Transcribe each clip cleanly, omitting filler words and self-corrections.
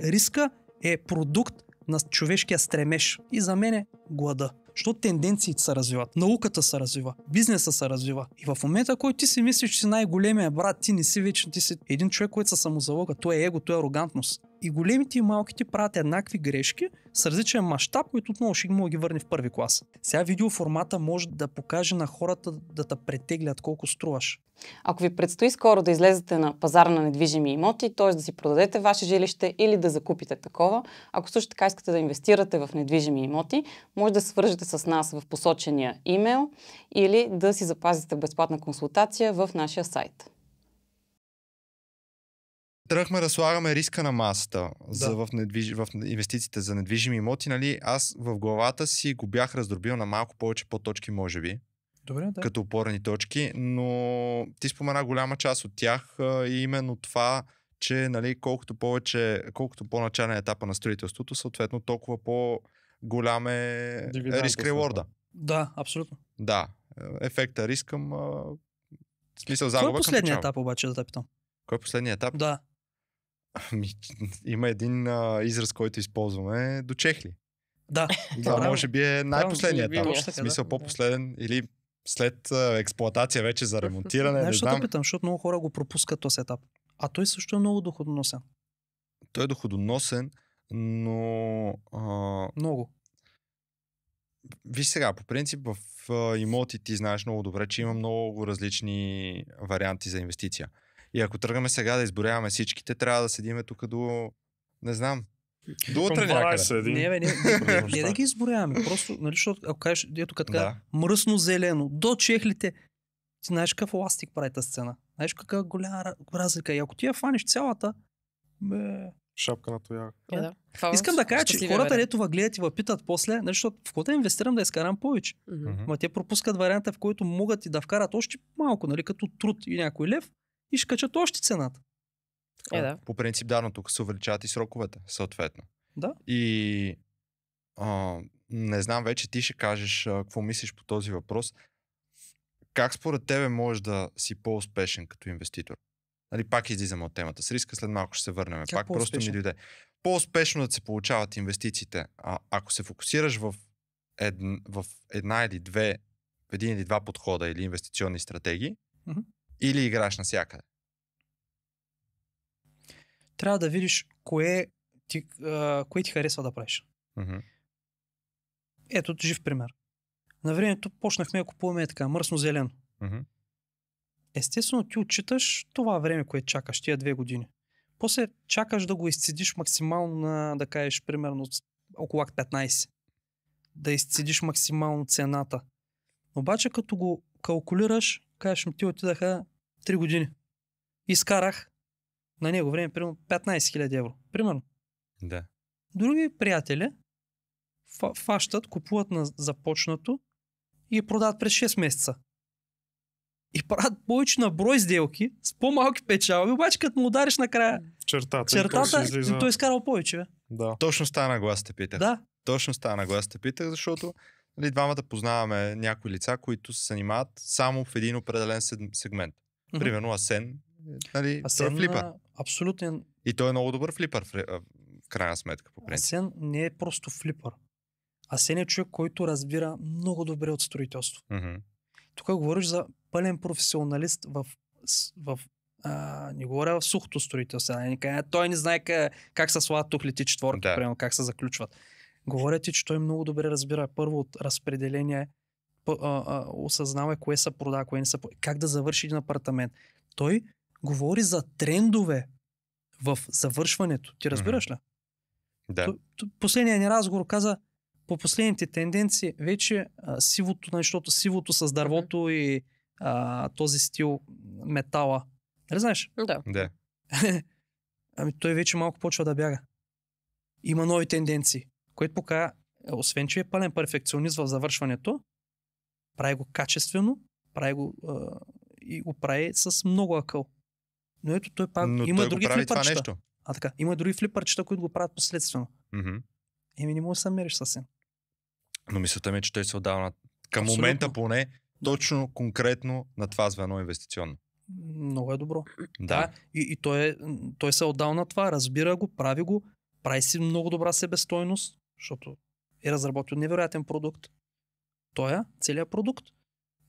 Риска е продукт на човешкия стремеж. И за мен е глада. Защото тенденциите се развиват, науката се развива, бизнеса се развива. И в момента, който ти си мислиш, че си най-големия брат, ти не си вече, ти си един човек, който се самозалога. То е его, то е арогантност. И големите и малките правят еднакви грешки с различен мащаб, който отново ще мога да ги върне в първи клас. Сега видеоформата може да покаже на хората да те претеглят колко струваш. Ако ви предстои скоро да излезете на пазара на недвижими имоти, т.е. да си продадете ваше жилище или да закупите такова, ако също така искате да инвестирате в недвижими имоти, може да се свържете с нас в посочения имейл или да си запазите безплатна консултация в нашия сайт. Тръгнахме да слагаме риска на масата в инвестициите за недвижими имоти. Нали? Аз в главата си го бях раздробил на малко повече подточки, може би. Добре, да. Като опорени точки, но ти спомена голяма част от тях и именно това, че нали, колкото по-начален етапа на строителството, съответно толкова по-голям е риск реворда. Да, абсолютно. Да, ефекта риск към смисъл загуба. Кой е последният етап обаче, да те питам? Кой е последният етап? Да. Има един израз, който използваме, дочехли. Да. Това може би е най-последният етап. В смисъл по-последен или след експлоатация вече за ремонтиране. Знаеш, защо те питам? Защото много хора го пропускат този етап. А той също е много доходоносен. Той е доходоносен, но... Много. Виж сега, по принцип в имоти ти знаеш много добре, че има много различни варианти за инвестиция. И ако тръгаме сега да изборяваме всичките, трябва да седиме тук до... Не знам. До утре някъде. Не да ги изборяваме. Просто, нали, защото ако кажеш, ето така, мръсно-зелено, до чехлите, ти знаеш какъв еластик прави тази сцена. Знаеш каква голяма разлика. И ако ти я фаниш цялата, шапка на тояга. Искам да кажа, че хората, дето гледат и питат после, защото в който инвестирам да изкарам повече. Ма те пропускат варианта, в който могат и да вкарат още малко, нали, като труд и някой лев, и ще качат още цената. По принцип, да, но тук се увеличават и сроковете, съответно. Да. И не знам, вече ти ще кажеш какво мислиш по този въпрос. Как според тебе можеш да си по-успешен като инвеститор? Нали, пак излизаме от темата с риска, след малко ще се върнем. Пак просто ми дойде. По-успешно да се получават инвестициите, ако се фокусираш в една или две, един или два подхода или инвестиционни стратегии, или играеш навсякъде? Трябва да видиш кое ти харесва да правиш. Ето жив пример. На времето почнахме да купуваме така мръсно-зелено. Естествено ти отчиташ това време, което чакаш, тия 2 години. После чакаш да го изцедиш максимално на, да кажеш, примерно около 15. Да изцедиш максимално цената. Обаче като го калкулираш, кажеш, ти отидаха 3 години. Изкарах на него време, примерно 15 000 евро. Примерно. Да. Други приятели фащат, купуват на започнато и продават през 6 месеца. И правят повече на брой сделки с по-малки печалби, обаче като му удариш накрая чертата той изкарал повече. Бе. Да. Точно стана глас те питах. Да. Точно стана глас те питах, защото двамата познаваме някои лица, които се занимават само в един определен сегмент. Примерно Асен, той е флипър. Абсолютен. И той е много добър флипър в крайна сметка. По принцип. Асен не е просто флипър. Асен е човек, който разбира много добре от строителство. Тук говориш за пълен професионалист не говоря в сухото строителство. Той не знае как се слагат тухлите четворки, примерно, как се заключват. Говоря ти, че той много добре разбира първо от разпределение, осъзнава кое се продава, кое не се продава, как да завърши един апартамент. Той говори за трендове в завършването. Ти разбираш ли? Да. Последният ни разговор каза, по последните тенденции вече сивото, защото сивото с дървото и този стил метала. Не знаеш? Да. Ами той вече малко почва да бяга. Има нови тенденции, което показва, освен че е пълен перфекционист в завършването, прави го качествено, прави го и го прави с много акъл. Но ето той пак има други флипърчета. Така, има други флипърчета, които го правят последствено. Еми не може да се мериш съвсем. Но мисълта ми е, че той се отдава към момента поне точно конкретно на това звено инвестиционно. Много е добро. Да. И той се отдал на това, разбира го, прави го прави си много добра себестойност, защото е разработил невероятен продукт. Целият продукт.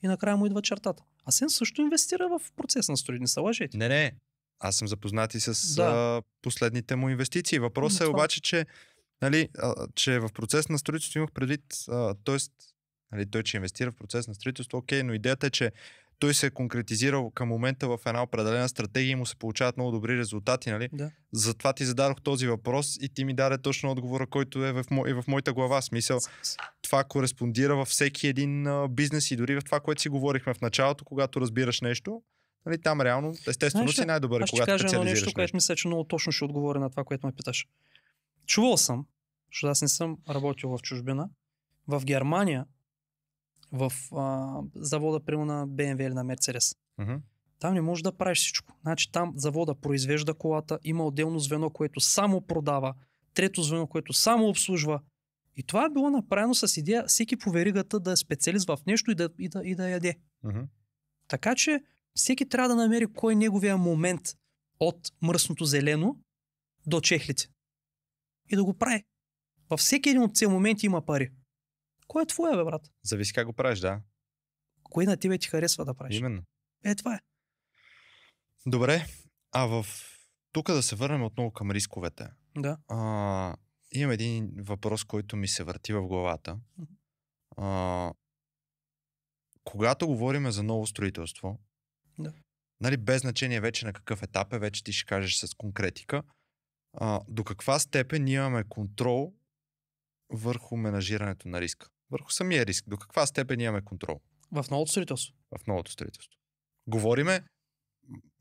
И накрая му идва чертата. Асен също инвестира в процес на строеж, не се лъжете. Не. Аз съм запознат и с Да. последните му инвестиции. Въпросът е Това- обаче, че, че в процес на строителство имах предвид, той, че инвестира в процес на строителство, окей, но идеята е, че той се е конкретизирал към момента в една определена стратегия и му се получават много добри резултати, нали? Да. Затова ти зададох този въпрос и ти ми даде точно отговора, който е в моята глава. Смисъл, това кореспондира във всеки един бизнес и дори в това, което си говорихме в началото, когато разбираш нещо. Нали, там реално, естествено Знаеш ли, си най-добър, аз ще когато кажа едно специализираш нещо, което мисля, че много точно ще отговори на това, което ме питаш. Чувал съм, защото аз не съм работил в чужбина, в Германия, в завода, примерно на BMW или на Mercedes. Мгм. Там не можеш да правиш всичко. Значи там завода произвежда колата, има отделно звено, което само продава, трето звено, което само обслужва. И това е било направено с идея всеки по веригата да е специалист в нещо и да яде. Мгм. Така че всеки трябва да намери кой е неговия момент от мръсното зелено до чехлите. И да го прави. Във всеки един от тези моменти има пари. Кой е твоя, бе, брат? Зависи как го правиш, да. Кой на тебе ти харесва да правиш? Именно. Това е. Добре, тук да се върнем отново към рисковете. Да. Имам един въпрос, който ми се върти в главата. Когато говорим за ново строителство, Да. нали, без значение вече на какъв етап е, вече ти ще кажеш с конкретика, до каква степен ние имаме контрол върху менажирането на риска? Върху самия риск. До каква степен имаме контрол В новото строителство. в новото строителство? Говориме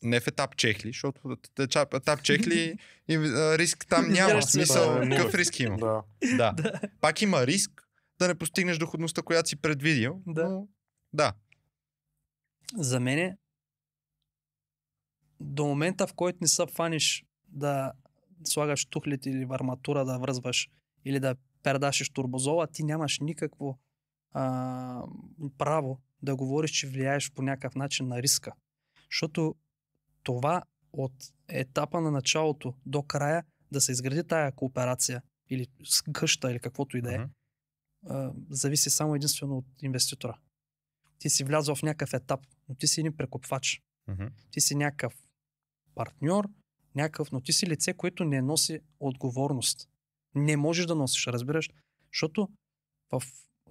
не в етап чехли, защото етап чехли и риск там няма. Разбираш В се, смисъл, да. какъв риск има? Да. Да. Пак има риск да не постигнеш доходността, която си предвидил. Да. Но, да. За мен до момента, в който не се фаниш да слагаш тухлите или арматура да връзваш или да пердашиш турбозола, ти нямаш никакво право да говориш, че влияеш по някакъв начин на риска. Защото това от етапа на началото до края да се изгради тая кооперация или къща или каквото и да е, зависи само единствено от инвеститора. Ти си влязъл в някакъв етап, но ти си един прекупвач. Мгм. Ти си някакъв партньор, но ти си лице, което не носи отговорност. Не можеш да носиш, разбираш? Защото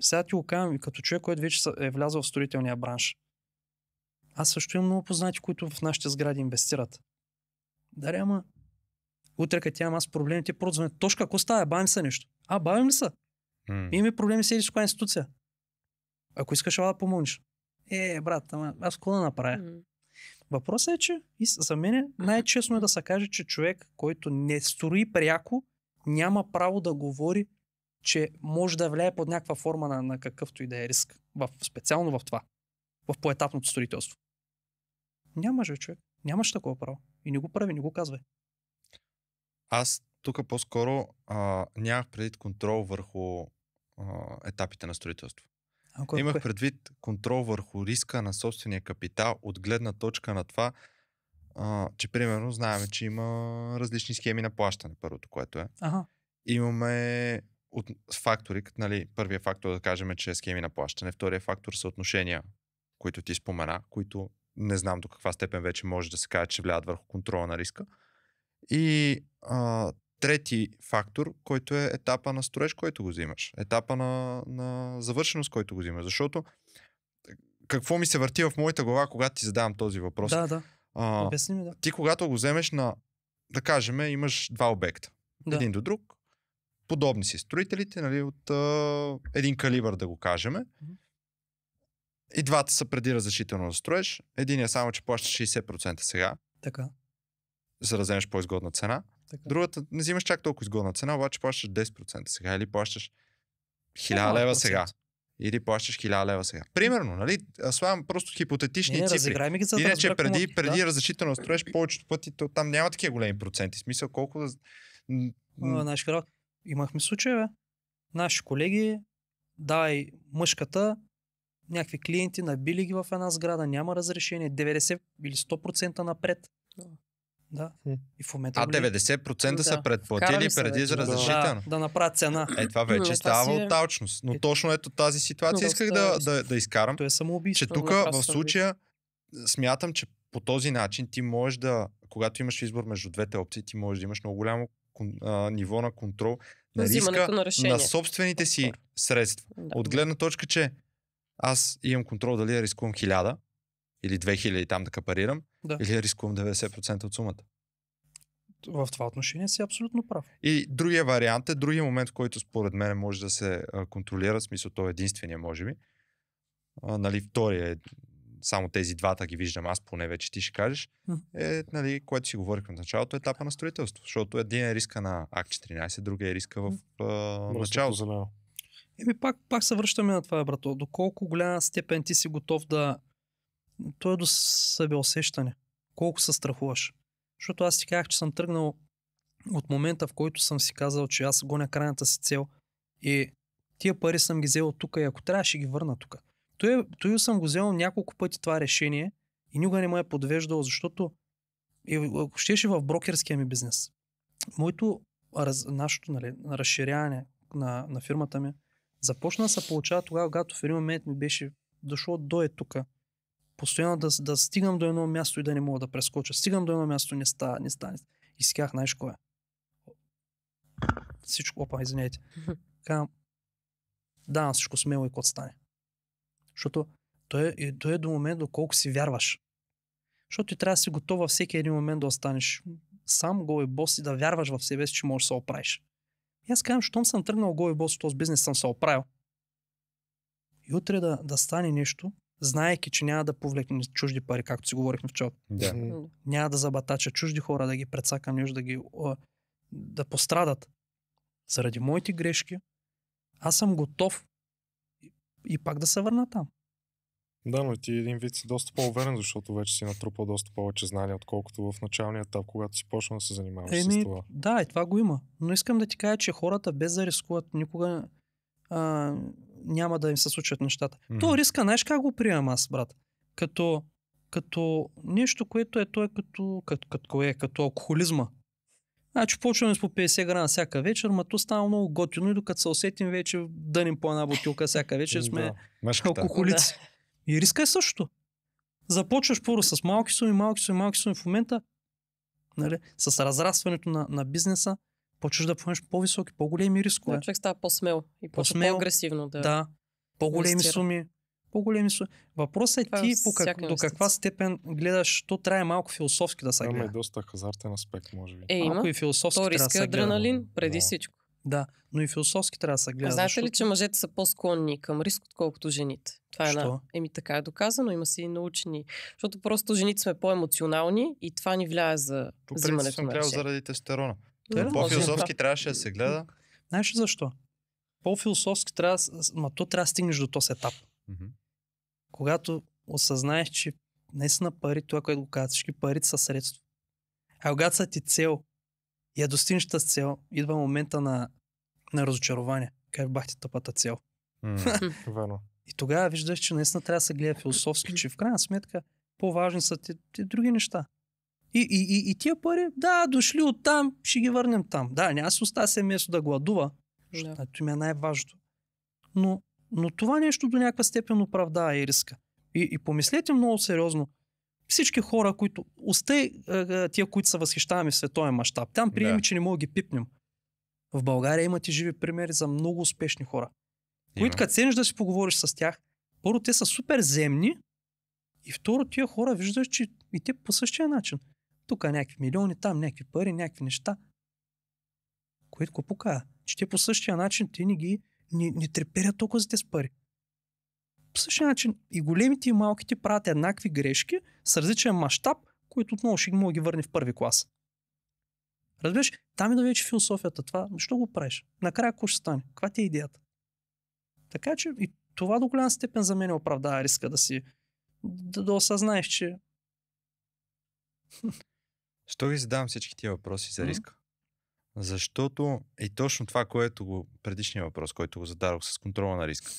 сега ти го казвам и като човек, който вече е влязъл в строителния бранш. Аз също имам много познати, които в нашите сгради инвестират. Даре, ама утре като имам аз проблеми, те просто звънят. Тошка, ако става? Бавим се нещо. Бавим ли са? Имаме проблеми с една институция. Ако искаш да помогнеш. Брат, аз какво да направя? Въпросът е, че за мен най-честно е да се каже, че човек, който не строи пряко, няма право да говори, че може да влияе под някаква форма на какъвто и да е риск. Специално в това. В поетапното строителство. Нямаш, човек. Нямаш такова право. И не го прави, не го казвай. Аз тук по-скоро нямах предвид контрол върху етапите на строителство. Имах предвид контрол върху риска на собствения капитал от гледна точка на това, че примерно знаем, че има различни схеми на плащане, първото, което е. Имаме фактори, нали, първият фактор да кажем, че е схеми на плащане, втория фактор са отношения, които ти спомена, които не знам до каква степен вече може да се каже, че влияят върху контрола на риска. И трети фактор, който е етапа на строеж, който го взимаш. Етапа на завършеност, който го взимаш. Защото какво ми се върти в моята глава, когато ти задавам този въпрос? Да. Обясни ми, да. Ти когато го вземеш да кажем, имаш два обекта. Да. Един до друг. Подобни си строителите, нали, от един калибър да го кажем. И двата са преди разрешително да строеш. Един е само, че плащаш 60% сега. Така. За да вземеш по-изгодна цена. Така. Другата не взимаш чак толкова изгодна цена, обаче плащаш 10% сега или плащаш 1000 лева сега. Или плащаш 1000 лева сега. Примерно, нали? Слагам просто хипотетични цифри. Разиграй ми ги, за да иначе разбера преди разрешително да строеш повечето пъти, там няма такива големи проценти. Смисъл колко да... Знаеш какво? Имахме случай, бе. Наши колеги, дай мъжката, някакви клиенти, набили ги в една сграда, няма разрешение, 90 или 100% напред. Да. И в момента А 90% са Да. предплатили Вкарали са преди вече, за да. разрешително. да направят цена. Това вече Това става си е- от алчност. Но точно ето тази ситуация Доста- исках да изкарам. То е самоубийство. Че тук Направо в съм случая смятам, че по този начин ти можеш да, когато имаш избор между двете опции, ти можеш да имаш много голямо ниво на контрол на Взимането риска на решение. на собствените си средства. Да. От гледна точка, че аз имам контрол дали я рискувам 1000 или 2000 там да капарирам, Да. или я рискувам 90% от сумата. В това отношение си абсолютно прав. И другия вариант е, другия момент, в който според мен може да се контролира, в смисъл той е единствения, може би. Нали, втория е, само тези двата ги виждам аз, поне вече ти ще кажеш, е, нали, което си говорихме в началото, етапа на строителство. Защото един е риска на Акт 14, другия е риска в началото. Зелено. Пак се връщаме на това, брато. Доколко голяма степен ти си готов да... То е до себеусещане. Колко се страхуваш. Защото аз ти казах, че съм тръгнал от момента, в който съм си казал, че аз гоня крайната си цел и тия пари съм ги взел от тук и ако трябва, ще ги върна тук. Той съм го взел няколко пъти това решение и никога не ме е подвеждал, защото ако щеше в брокерския ми бизнес, нашето разширяване на фирмата ми започна да се получава тогава, когато в един момент ми беше дошло до тук. Постоянно да стигам до едно място и да не мога да прескоча. Стигам до едно място, не става. И си казах, знаеш кое? Всичко, извиняйте. Казвам, да, всичко смело и кот стане. Защото той е до момент, доколко си вярваш. Защото ти трябва да си готов във всеки един момент да останеш сам гол и бос и да вярваш в себе си, че можеш да се оправиш. И аз казвам, щом съм тръгнал гол и бос от този бизнес, съм се оправил. И утре да стане нещо, знаейки, че няма да повлекне чужди пари, както си говорихме в началото. Да. Няма да забатача чужди хора, да ги прецакам нещо, да пострадат заради моите грешки. Аз съм готов и пак да се върна там. Да, но ти един вид си доста по-уверен, защото вече си натрупал доста повече знания, отколкото в началния етап, когато си почна да се занимаваш с това. Да, и това го има. Но искам да ти кажа, че хората без да рискуват никога няма да им се случат нещата. То риска, знаеш как го приемам аз, брат? Като нещо, което е като алкохолизма. Значи почваме с по 50 грама всяка вечер, то става много готино и докато се усетим вече дъним по една бутилка всяка вечер, сме алкохолици. И риска е също. Започваш първо с малки суми в момента, нали, с разрастването на бизнеса, почваш да поемеш по-високи, по-големи рискове. Да, човек става по-смел и по-агресивно. Да, по-големи суми. Въпросът е ти до каква степен гледаш, то трябва малко философски да се гледа. Има и доста хазартен аспект, може би. Малко и философски то трябва да се гледа. адреналин преди всичко. Да, но и философски трябва да се гледа. Знаете ли, че мъжете са по-склонни към риск, отколкото жените? Това е така е доказано, има си научени. Защото просто жените сме по-емоционални и това ни влияе за взимането на решение. Съм гледал заради тестостерона. По-философски трябваше да се гледа. Знаеш защо? По-философски трябва да стигнеш до този етап. Когато осъзнаеш, че наистина пари, това, което го казват, всички парите са средство. А когато са ти цел и я достигнеш тази цел, идва момента на разочарование. Как бахте тъпата цел? И тогава виждаш, че наистина трябва да се гледа философски, че в крайна сметка по-важни са ти други неща. И тия пари, да, дошли от там, ще ги върнем там. Да, няма се оставя семейство да гладува, защото ми е най-важното. Но това нещо до някаква степен оправдава и риска. И помислете много сериозно. Всички хора, които... тия, които се възхищаваме в световен мащаб. Там приеми, че не мога да ги пипнем. В България имате живи примери за много успешни хора. Които като цениш да си поговориш с тях, първо те са супер земни и второ тия хора виждаш, че и те по същия начин. Тук някакви милиони, там някакви пари, някакви неща. Което го показва, че те по същия начин те не треперят толкова за тези пари. По същия начин и големите и малките правят еднакви грешки с различен мащаб, които отново ще мога да ги върне в първи клас. Разбираш, там да вече философията. Това, защо го правиш? Накрая какво ще стане? Каква ти е идеята? Така че и това до голяма степен за мен оправдава риска да осъзнаеш, че... Що ви задавам всички тия въпроси за риска? Защото и точно това, което предишния въпрос, който го зададох с контрола на риска.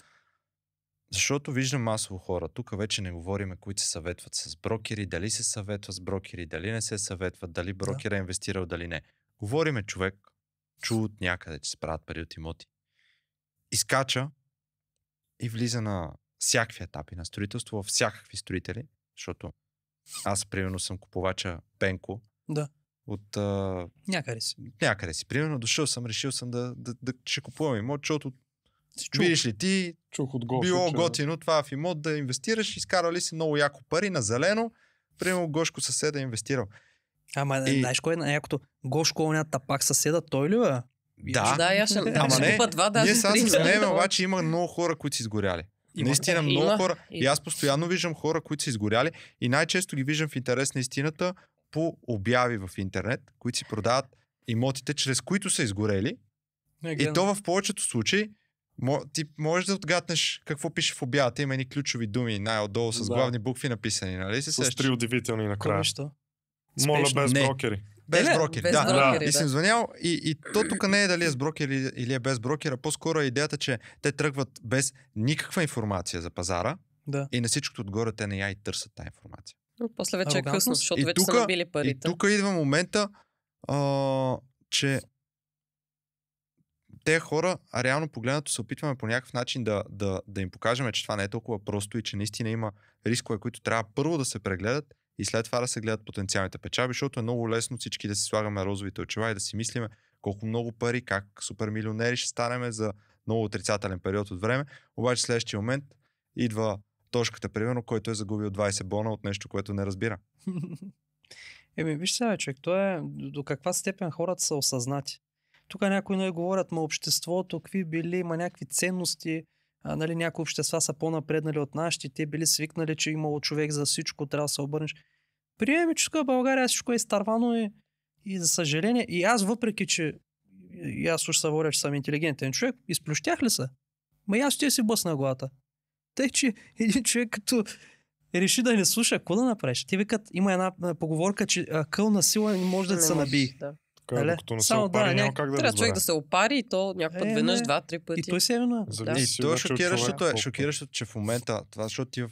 Защото виждам масово хора. Тук вече не говорим, които се съветват с брокери, дали се съветват с брокери, дали не се съветват, дали брокера е инвестирал, дали не. Говориме човек, чул от някъде, че се правят пари от имоти. Изкача и влиза на всякакви етапи на строителство, във всякакви строители, защото аз, примерно, съм купувача Пенко. Да. От... Някъде си. Примерно, решил съм да ще купувам имот, защото видиш ли ти, било готино това в имот да инвестираш, изкарали си много яко пари на зелено, примерно Гошко съседа е инвестирал. Ама знаеш кой е най-якото? Гошко, онята пак съседа, той ли бе? Да, я ще купа два, даже ние сега три. се смеем, обаче има много хора, които са изгоряли. Наистина много хора. И аз постоянно виждам хора, които са изгоряли и най-често ги виждам в интерес на истината по обяви в интернет, които си продават имотите, чрез които са изгорели. И то в повечето случаи ти можеш да отгаднеш какво пише в обявата. Има едни ключови думи най-отдолу с главни букви написани. Нали? С три удивителни накрая. Моля, без брокери. Без брокери, без да. брокери, И съм звънял и то тук не е дали е с брокери или е без брокера, по-скоро е идеята, че те тръгват без никаква информация за пазара и на всичкото отгоре те не я и търсят тази информация. После вече е късно, защото вече са набили парите. И тук идва момента, че те хора, реално погледнато, се опитваме по някакъв начин да им покажем, че това не е толкова просто и че наистина има рискове, които трябва първо да се прегледат и след това да се гледат потенциалните печалби, защото е много лесно всички да си слагаме розовите очила и да си мислиме колко много пари, как супер милионери ще станем за много отрицателен период от време. Обаче следващия момент идва Тошката, примерно, който е загубил 20 бона от нещо, което не разбира. Виж сега, човек, то е до каква степен хората са осъзнати. Тук някои говорят, обществото, какви били, има някакви ценности, нали, някои общества са по-напреднали от нашите, те били свикнали, че имало човек за всичко, трябва да се обърнеш. Приемем, че в България всичко е изтървано и за съжаление, и аз въпреки, че и аз уж съворя, че съм интелигентен човек, изплющях ли се? Ма аз ще си бъсна главата. Тъй, че един човек като реши да не слуша, какво да направиш? Те викат, има една поговорка, че кълна сила не може да се наби. Да. Докато не се опари, няма как да трябва човек да се опари и то някой път веднъж, два-три пъти. И той се виноват. И то е шокиращото, че в момента, това, защото ти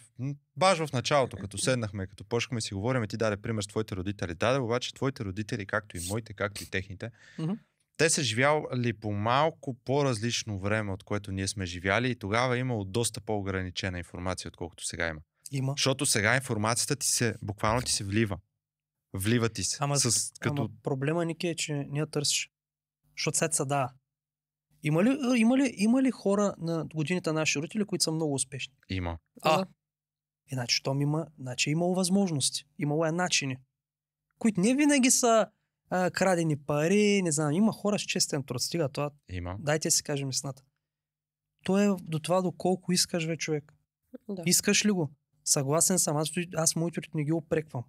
баш в началото, като седнахме, като почнахме си говорим, ти даде пример с твоите родители. Обаче твоите родители, както и моите, както и техните, те са живяли по малко по-различно време, от което ние сме живяли и тогава е имало доста по-ограничена информация, отколкото сега има. Защото сега информацията буквално ти се влива. Влива ти се. Ама проблема, Ники, е, че не я търсиш. Защото сега се дава. Има ли хора на годините на наши родители, които са много успешни? Има. Иначе, щом има, значи имало възможности. Имало начини. Които не винаги са крадени пари, не знам. Има хора с честен труд. Стига това. Има. Дайте си кажем истината. То е до това доколко искаш, човек. Да. Искаш ли го? Съгласен съм. Аз моите не ги опреквам.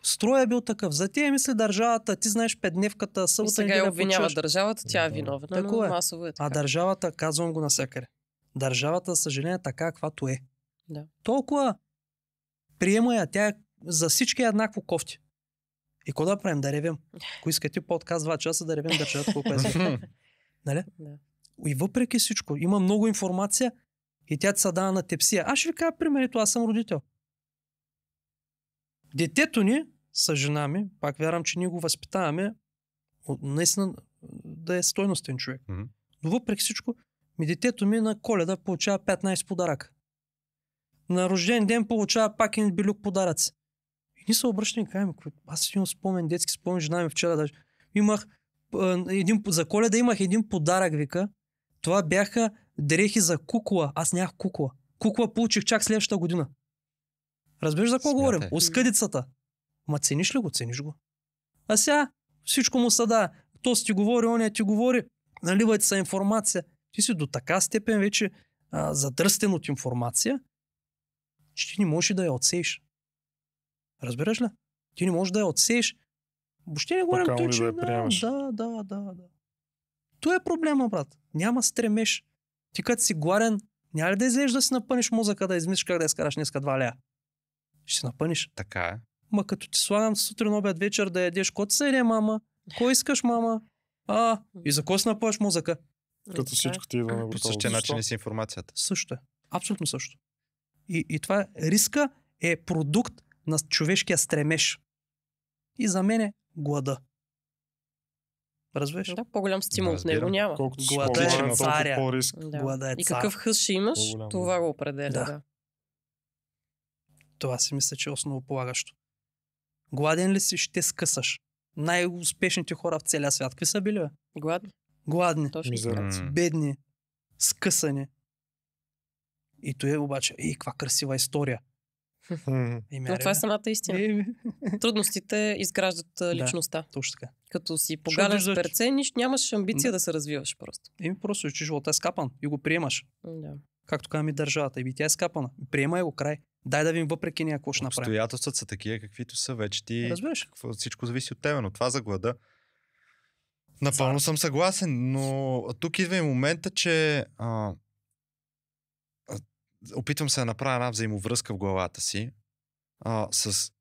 Строя е бил такъв. За тия мисли държавата, ти знаеш петдневката, събота. Сега я обвинява държавата, тя е виновна, но масово е така. А държавата, казвам го навсякъде. Държавата, за съжаление, така, каквато е. Да. Толкова приема я, тя за всички е еднакво кофти. И какво да правим? Да ревем. Ако искате подкаст 2 часа, да ревем държавата колко е също. Нали? Да. И въпреки всичко, има много информация и тя ти се дава на тепсия. Аз ще ви кажа примерито, аз съм родител. Детето ни с жена ми, пак вярвам, че ние го възпитаваме наистина да е стойностен човек. Но въпреки всичко, детето ми на Коледа получава 15 подаръка. На рожден ден получава пак един билюк подаръци. И ние се обръщаме и казваме, аз имам спомен, детски спомен, жена ми вчера даже. За Коледа имах един подарък, вика. Това бяха дрехи за кукла. Аз нямах кукла. Кукла получих чак следващата година. Разбираш за какво говорим? Оскъдицата. Ма цениш ли го? Цениш го. А сега всичко му съда. То си ти говори, оня ти говори. Наливайте се информация. Ти си до така степен вече задръстен от информация, че ти не можеш да я отсееш. Разбираш ли? Ти не можеш да я отсееш. Въобще не говорим той, че... Да. То е проблема, брат. Няма стремеж. Ти като си гладен, няма ли да излезеш да си напъниш мозъка, да измислиш как да изкараш днеска 2 лея? Ще си напъниш. Така е. Ма като ти слагам сутрин, обед, вечер да ядеш, кой се еде, мама? Кой искаш, мама? И за кой си напъваш мозъка? Като всичко ти идва на По същия начин е с информацията. Също е. Абсолютно също. И това риска е продукт на човешкия стремеж. И за мен е глада. Разбираш? Да, по-голям стимул от него Разбирам. няма. Колкото си Глада по-гладен, е толкова царя. по-риск. Да. Глада е И цар. какъв хъс ще имаш, По-голям това го определя. Да. Да. Това си мисля, че е основополагащо. Гладен ли си, ще скъсаш. Най-успешните хора в целия свят, какви са били, бе? Гладни. Гладни, Точно. Мизераци. бедни, скъсани. И то е обаче, каква красива история. Но това е самата истина. Трудностите изграждат личността. Точно така. Като си погален с виждаш- перце, нямаш амбиция да се развиваш просто. Просто, че живота е скапан и го приемаш. Да. Както казваме държавата. Тя е скапана. Приемай го, край. Дай да видим въпреки нея какво ще направим. Обстоятелствата са такива, каквито са. Вече ти... Разбираш? Всичко зависи от тебе, но това за глада. Напълно съм съгласен, но тук идва и момента, че опитвам се да направя една взаимовръзка в главата си с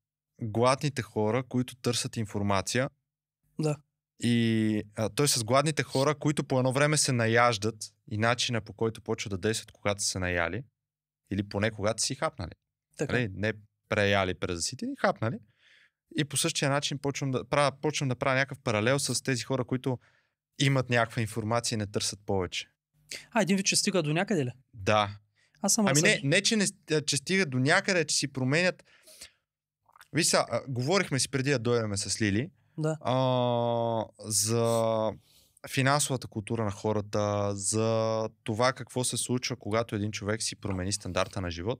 гладните хора, които търсят информация. Да. И той с гладните хора, които по едно време се наяждат и начина по който почват да действат, когато са се наяли. Или поне когато си хапнали. Така. Не преяли, презаситени, хапнали. И по същия начин почвам да правя някакъв паралел с тези хора, които имат някаква информация и не търсят повече. Един вид, че стига до някъде ли? Да. Аз съм Не, че стигат до някъде, че си променят. Виж сега, говорихме си преди да дойдем с Лили Да. за финансовата култура на хората, за това какво се случва, когато един човек си промени стандарта на живот.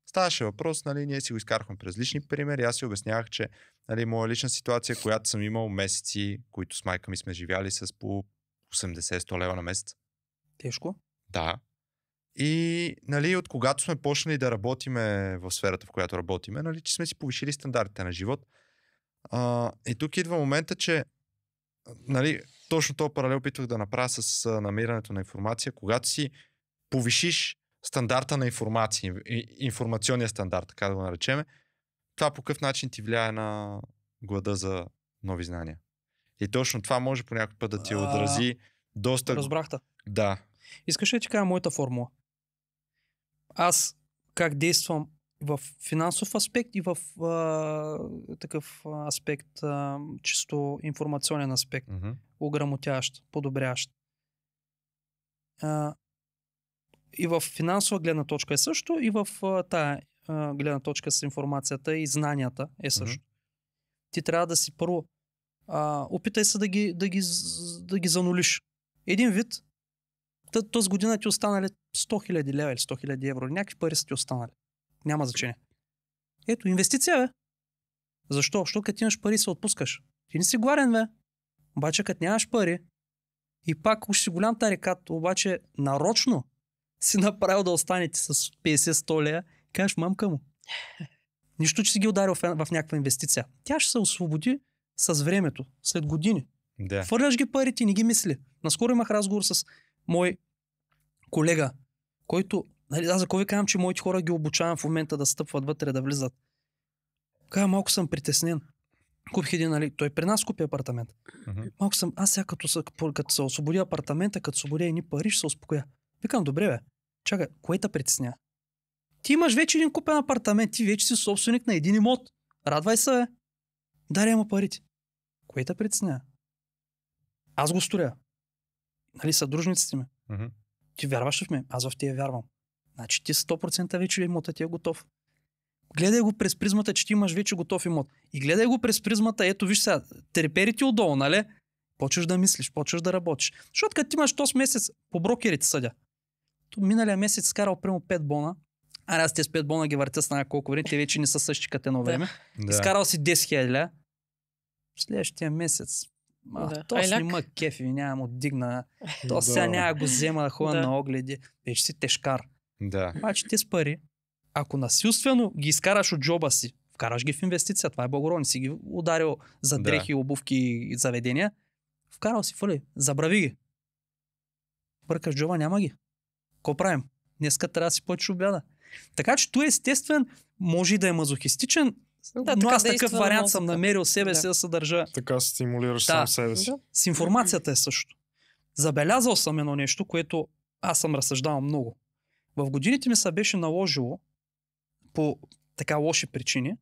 Ставаше въпрос, нали, ние си го изкарахме през лични примери. Аз си обяснявах, че нали, моя лична ситуация, която съм имал месеци, които с майка ми сме живяли с по 80-100 лева на месец. Тежко. Да. И нали, от когато сме почнали да работиме в сферата, в която работиме, нали, че сме си повишили стандартите на живот. И тук идва момента, че нали, точно този паралел опитвах да направя с намирането на информация. Когато си повишиш стандарта на информация, информационния стандарт, така да го наречеме, това по какъв начин ти влияе на глада за нови знания. И точно това може по някакъв път да ти отрази доста... Разбрахте. Да. Искаш ли да ти кажа моята формула? Аз как действам в финансов аспект и в такъв аспект, чисто информационен аспект, ограмотяващ, подобряващ. И в финансова гледна точка е също, и в тая гледна точка с информацията и знанията е също. Ти трябва да си първо опитай се да ги занулиш. Един вид, този година ти останали 100 000 лева или 100 000 евро. Някакви пари са ти останали. Няма значение. Ето, инвестиция, бе. Защо? Защото като имаш пари се отпускаш. Ти не си гладен, бе. Обаче като нямаш пари и пак уж си голям тарикат, обаче нарочно си направил да останете с 50-100 лева и кажеш мамка му. Нищо, че си ги ударил в някаква инвестиция. Тя ще се освободи с времето, след години. Да. Фърляш ги парите, не ги мисли. Наскоро имах разговор с мой колега, който, нали, аз за кой ви казвам, че моите хора ги обучавам в момента да стъпват вътре, да влизат. Казвам, малко съм притеснен. Купих един, нали, той при нас купи апартамент. Малко съм, аз сега като се освободя апартамента, като освободя едни пари, ще се успокоя. Викам, добре бе, чакай, кое те притесня? Ти имаш вече един купен апартамент, ти вече си собственик на един имот. Радвай се, бе. Даря му парите. Кое те притесня? Аз го сторя. Нали, съдружниците ми. Ти вярваш в мен? Аз в тия вярвам. Значи ти 100% вече имотът ти е готов. Гледай го през призмата, че ти имаш вече готов имот. И гледай го през призмата, ето виж сега, треперите отдолу, нали? Почваш да мислиш, почваш да работиш. Защото като ти имаш този месец, по брокерите съдя. То миналия месец скарал прямо 5 бона. Аз тези 5 бона ги въртя с няколко време, те вече не са същи като едно време. Изкарал си 10 000. Следващия месец. То си има кефи, няма му дигна. То сега няма го взема да ходя на огледи. Вече си тежкар. Да. Обаче тези пари, ако насилствено ги изкараш от джоба си, вкараш ги в инвестиция, това е благородно, си ги ударил за дрехи, обувки и заведения, вкарал си фали, забрави ги. Бъркаш джоба, няма ги. Ко правим? Днеска трябва да си платиш обяда. Така че той естествен, може и да е мазохистичен, но аз такъв вариант съм намерил себе си да се държа. Така стимулираш сам себе си. С информацията е също. Забелязал съм едно нещо, което аз съм разсъждавал много. В годините ми се беше наложило по така лоши причини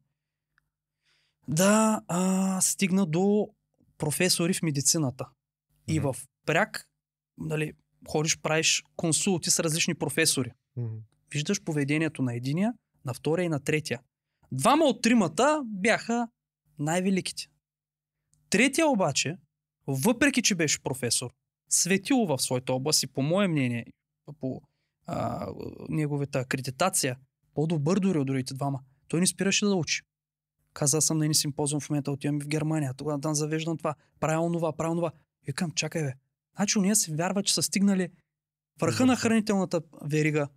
да стигна до професори в медицината. И в пряк, нали, ходиш, правиш консулти с различни професори. Виждаш поведението на единия, на втория и на третия. Двама от тримата бяха най-великите. Третия обаче, въпреки че беше професор, светило в своята област и по мое мнение, по неговата акредитация, по-добър дори от другите двама, той не спираше да учи. Каза съм на един симпозиум в момента, отивам в Германия, тогава да завеждам това, правилно това. Викам, чакай бе, значи уния си вярва, че са стигнали върха на хранителната верига.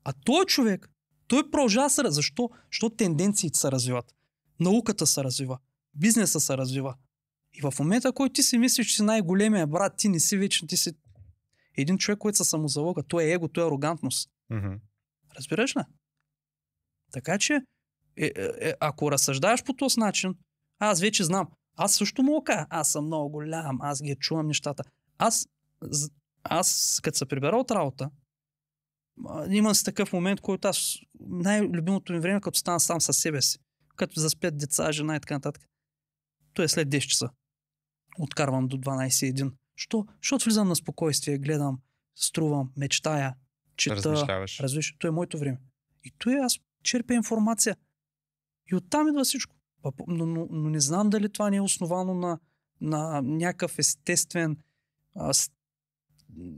А той човек, той продължава се. Защо? Защото тенденциите се развиват. Науката се развива. Бизнеса се развива. И в момента, който ти си мислиш, че си най-големия брат, ти не си вечен, ти си един човек, който се самозалога. Той е его, той е арогантност. Разбираш ли? Така че, ако разсъждаваш по този начин, аз вече знам. Аз също мога кажа, аз съм много голям, аз ги чувам нещата. Аз като се прибера от работа, имам си такъв момент, който аз най-любимото ми време, като стана сам със себе си. Като заспят деца, жена и така нататък. То е след 10 часа. Откарвам до 12-1. Защото влизам на спокойствие, гледам, струвам, мечтая, чета, различаваш. То е моето време. И то е, аз черпя информация. И оттам идва всичко. Но не знам дали това не е основано на някакъв естествен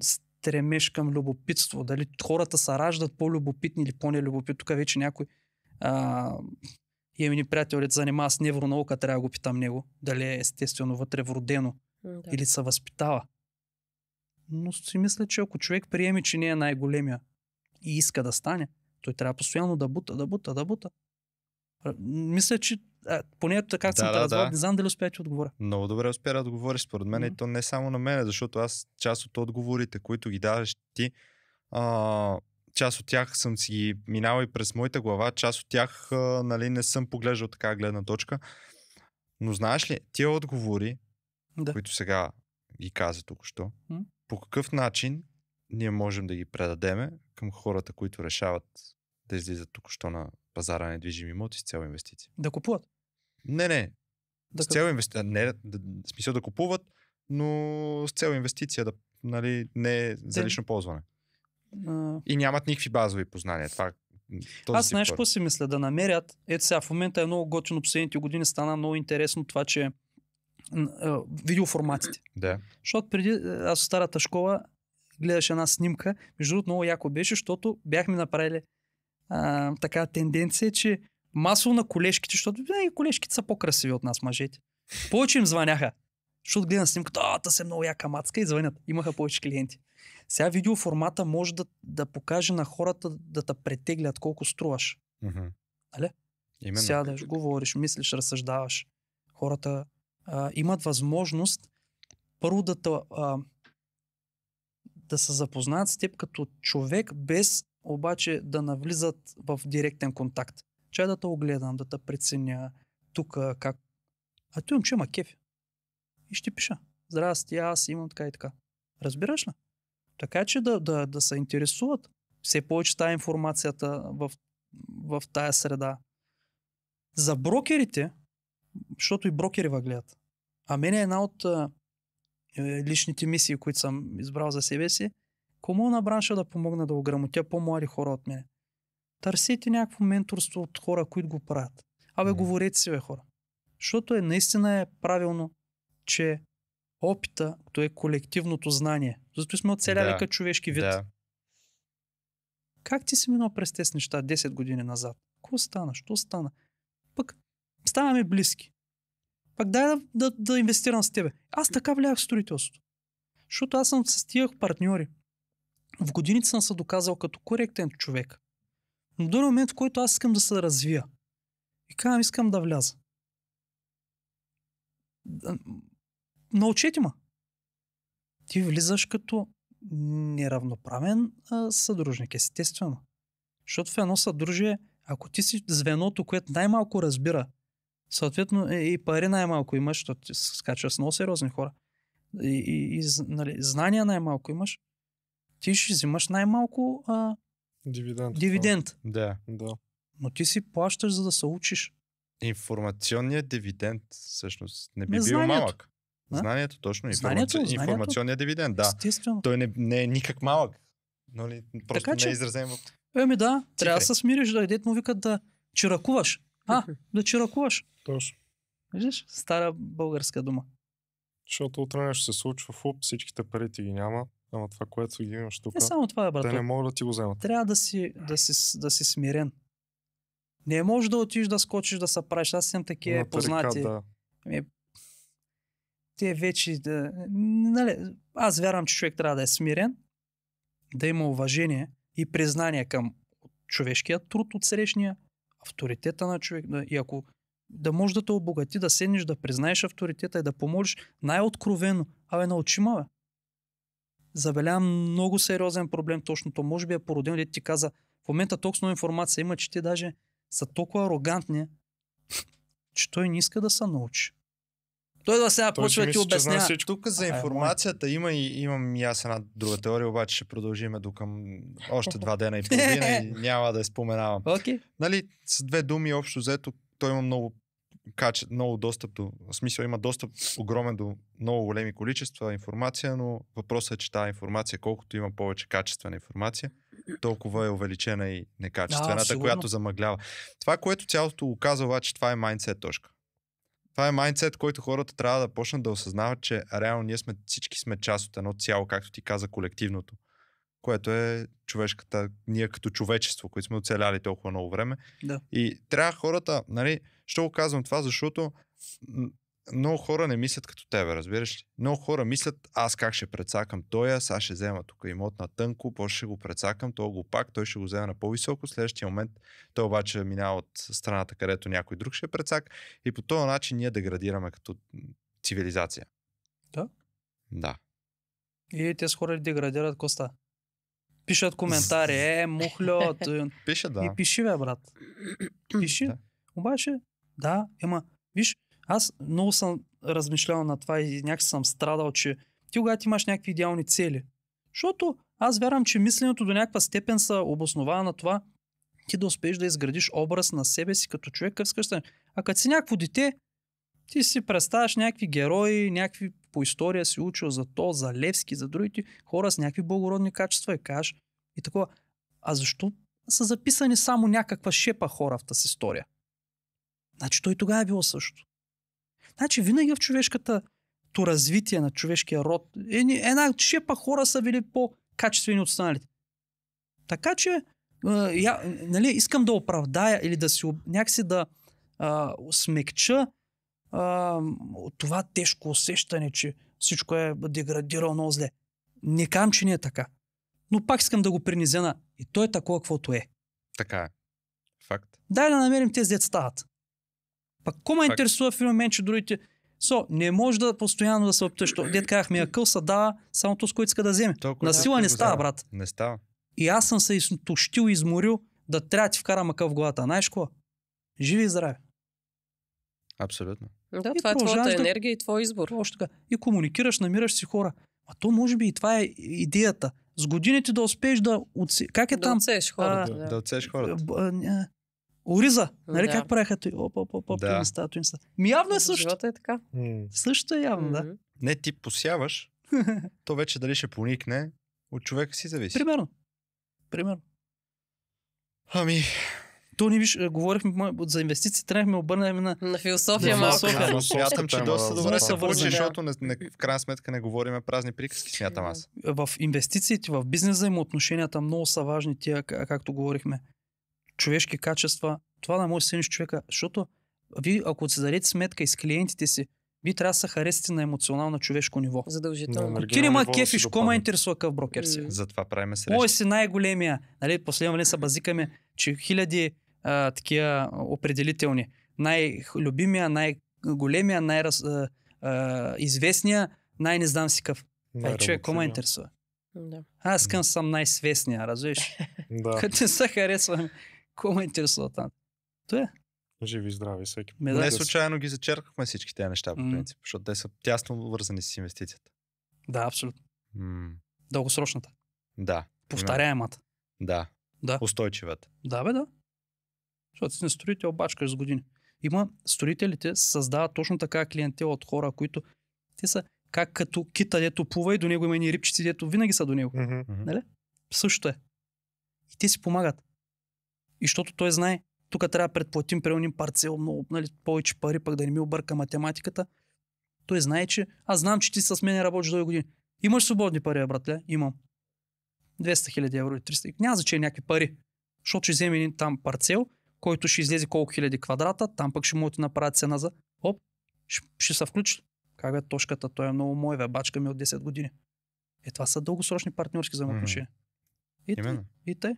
стремеж към любопитство. Дали хората се раждат по-любопитни или по-нелюбопитни. Тук вече някой имам ни приятел, да занимава с невронаука, трябва да го питам него. Дали е естествено вътре вродено или се възпитава. Но си мисля, че ако човек приеме, че не е най-големия и иска да стане, той трябва постоянно да бута. Мисля, че поне така съм те развал, не знам дали успя да отговоря. Много добре успя да отговориш според мен и то не само на мен, защото аз част от отговорите, които ги даваш ти, част от тях съм си ги минал и през моята глава, част от тях нали, не съм поглеждал така гледна точка. Но знаеш ли, тия отговори, които сега ги каза току-що, по какъв начин ние можем да ги предадеме към хората, които решават да излизат току-що на пазара на недвижими имоти с цел инвестиция? Да купуват? Не. С цел инвестиция. Не, в смисъл да купуват, но с цел инвестиция, нали, не за лично ползване. И нямат никакви базови познания. Аз знаеш какво си мисля? Да намерят. Ето сега, в момента е много готино, последните години стана много интересно това, че видеоформатите. Да. Защото преди, аз в старата школа гледаш една снимка, между другото много яко беше, защото бяхме направили така тенденция, че масово на колежките, защото колежките са по-красиви от нас, мъжете. Повече им звъняха. Защото гледам снимката, та се много яка мацка и звънят. Имаха повече клиенти. Сега видеоформата може да покаже на хората да те претеглят колко струваш. Нали? Сядаш, говориш, мислиш, разсъждаваш. Хората имат възможност първо да се запознаят с теб като човек, без обаче да навлизат в директен контакт. Чай да те огледам, да те преценя тук как. А той момче ма кефи. И ще пиша. Здрасти, аз имам така и така. Разбираш ли? Така че да се интересуват. Все повече тая информацията в тая среда. За брокерите, защото и брокери гледат. А мен е една от личните мисии, които съм избрал за себе си, кому на бранша да помогна да ограмотя по-млади хора от мене. Търсете някакво менторство от хора, които го правят. Говорете си, хора. Защото наистина е правилно, че опита, то е колективното знание. Защото сме оцеляли като човешки вид. Да. Как ти си минал през тези неща 10 години назад? Какво стана? Що стана? Пък ставаме близки. Пък дай да инвестирам с тебе. Аз така влях в строителството. Защото аз съм с тия партньори. В годините съм се доказал като коректен човек. Но до момент, в който аз искам да се развия. И казвам, искам да вляза. Научете ма. Ти влизаш като неравноправен съдружник, естествено. Защото в едно съдружие, ако ти си звеното, което най-малко разбира, съответно и пари най-малко имаш, защото ти скачаш с много сериозни хора, и нали, знания най-малко имаш, ти ще взимаш най-малко Дивиденд. Да. Да. Но ти си плащаш, за да се учиш. Информационният дивиденд всъщност не би бил Знанието. малък. А? Знанието, точно. Знанието. Информационният дивиденд, да. Естествено. Той не е никак малък. Нали? Просто Така, не че- е изразен в... Да, трябва да се смириш, да дете му викат да чиракуваш. Да чиракуваш. Точно. Виждаш? Стара българска дума. Защото утре нещо се случва, всичките пари ти ги няма, ама това, което ги имаш тук, Не само това, те не брат. могат да ти го вземат. Трябва да си смирен. Не можеш да отидеш да скочиш да се правиш. Аз съм такива На познати. тарикат, да. Те вече... Нали, аз вярвам, че човек трябва да е смирен, да има уважение и признание към човешкия труд от срещния, авторитета на човек. И ако да може да те обогати, да седнеш, да признаеш авторитета и да помолиш най-откровено. Научи ме, бе. Забелявам много сериозен проблем точно то. Може би е породен, дето ти каза, в момента толкова много информация има, че те даже са толкова арогантни, че той не иска да се научи. Той да сега Той почва да си ти мисли, че знае обяснява. всичко. Тук за информацията имам и аз една друга теория, обаче ще продължиме до към още 2 дена и половина и няма да я споменавам. Окей. Нали, с 2 думи общо взето, той има много достъп до, в смисъл има достъп огромен до много големи количества информация, но въпросът е, че тази информация, колкото има повече качествена информация, толкова е увеличена и некачествената, сигурно. която замъглява. Това, което цялото го казва, обаче, това е майндсет точка. Това е майндсет, който хората трябва да почнат да осъзнават, че реално всички сме част от едно цяло, както ти каза, колективното, което е човешката, ние като човечество, които сме оцеляли толкова много време. Да. И трябва хората, нали, ще го казвам това, защото много хора не мислят като тебе, разбираш ли? Много хора мислят, аз как ще прецакам тоя, сега ще взема тук имот на тънко, после ще го прецакам, той го пак, той ще го вземе на по-високо, в следващия момент той обаче минава от страната, където някой друг ще прецака и по този начин ние деградираме като цивилизация. Да? Да. И тези хора деградират коста. Пишат коментари, мухльо, Пише, да. и пиши, бе, брат. Пиши. Да. Обаче, виж, аз много съм размишлял на това и някак съм страдал, че ти когато имаш някакви идеални цели. Защото аз вярвам, че мисленето до някаква степен са обосновава на това ти да успееш да изградиш образ на себе си като човек, къв скъща. А като си някакво дете, ти си представяш някакви герои, някакви по история си учил за то, за Левски, за другите хора с някакви благородни качества и кажеш и такова. А защо са записани само някаква шепа хора в тази история? Значи той тогава е било също. Значи винаги в човешката развитие на човешкия род една шепа хора са били по-качествени от останалите. Така че нали, искам да оправдая или да си някакси да смекча това тежко усещане, че всичко е деградирало много зле. Не казвам, че не е така. Но пак искам да го принизя на и той е такова, каквото е. Така е. Факт. Дай да намерим тези дет стават. Пак кома интересува в един момент, че другите не може да постоянно да се опиташ. Дед казахме, акъл се дава само то, с който иска да вземе. На сила не става, брат. Не става. И аз съм се изтощил и изморил да трябва да ти вкарам акъл в главата. Знаеш какво? Живи и здраве. Абсолютно. Да, това е твоята енергия и твой избор. Още така. И комуникираш, намираш си хора. А то може би и това е идеята. С годините да успееш да... Как е там? Отсееш хората. Да отсееш хората. Ориза. Нали Да. как правиха? Да. Явно е също. Живота е така. Също е явно, да. Не, ти посяваш, то вече дали ще поникне, от човека си зависи. Примерно. Ами... То ни виж, говорихме за инвестиции, трябвахме да обърнем на философия на малко. философия. Смятам, че доста добре се получи, Да. защото в крайна сметка не говориме празни приказки, смятам аз. В инвестициите, в бизнес взаимоотношенията много са важни тия, както говорихме. Човешки качества. Това да може да седнеш човека, защото вие, ако се дадете сметка и с клиентите си, вие трябва да се харесате на емоционално човешко ниво. Задължително. Ти не ма кефиш, кома интересува какъв брокер си. Затова правиме Мой среща. си най-големия. Нали, последно време се базикаме, че хиляди такива определителни. Най-любимия, най-големия, най-известния, най-не знам си къв. Човек, кома интересува? Да. Аз искам съм най-свестния, разбираш? Да. Като не се харесвам, кома интересува там? То е. Живи и здрави всеки. Не случайно ги зачеркахме всички тези неща, по принцип, защото те са тясно вързани с инвестицията. Да, абсолютно. Дългосрочната. Да. Повторяемата. Да. Да. Устойчивата. Да, бе, да. Защото си не строител бачкаш с години. Има строителите създават точно така клиентела от хора, които те са как като кита, дето плува и до него има и рибчици, дето винаги са до него. Нали? Също е. И те си помагат. И защото той знае, тук трябва да предплатим преводим парцел, много, нали, повече пари, пък да не ми обърка математиката. Той знае, че аз знам, че ти с мен работиш до години. Имаш свободни пари, братле? Имам. 200 хиляди евро или 300. Няма значение някакви пари. Защото ще вземе един там парцел, който ще излезе колко хиляди квадрата, там пък ще му ти направят цена за... Оп, ще се включи. Как е тошката? Той е много мой, бачка ми от 10 години. Това са дългосрочни партньорски взаимоотношения. И те.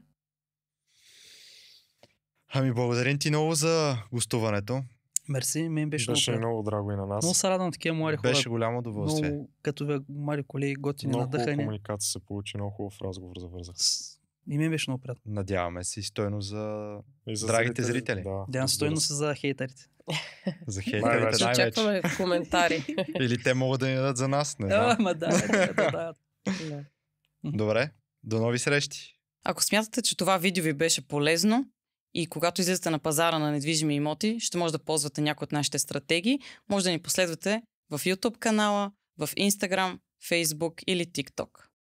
Ами благодарим ти много за гостуването. Мерси, мен беше много драго и на нас. Много се радвам такива млади хора. Беше голямо удоволствие. Много, като млади колеги, готини, надъхани. Много комуникация се получи, много хубав разговор завързах. И мен беше много приятно. Надяваме се и стойно за драгите зрители. Да, стойно се за хейтерите. За хейтерите най-вече. Очакваме коментари. Или те могат да ни дадат за нас. Не знам. Да. Добре, до нови срещи. Ако смятате, че това видео ви беше полезно и когато излезете на пазара на недвижими имоти, ще може да ползвате някои от нашите стратегии, може да ни последвате в YouTube канала, в Instagram, Facebook или TikTok.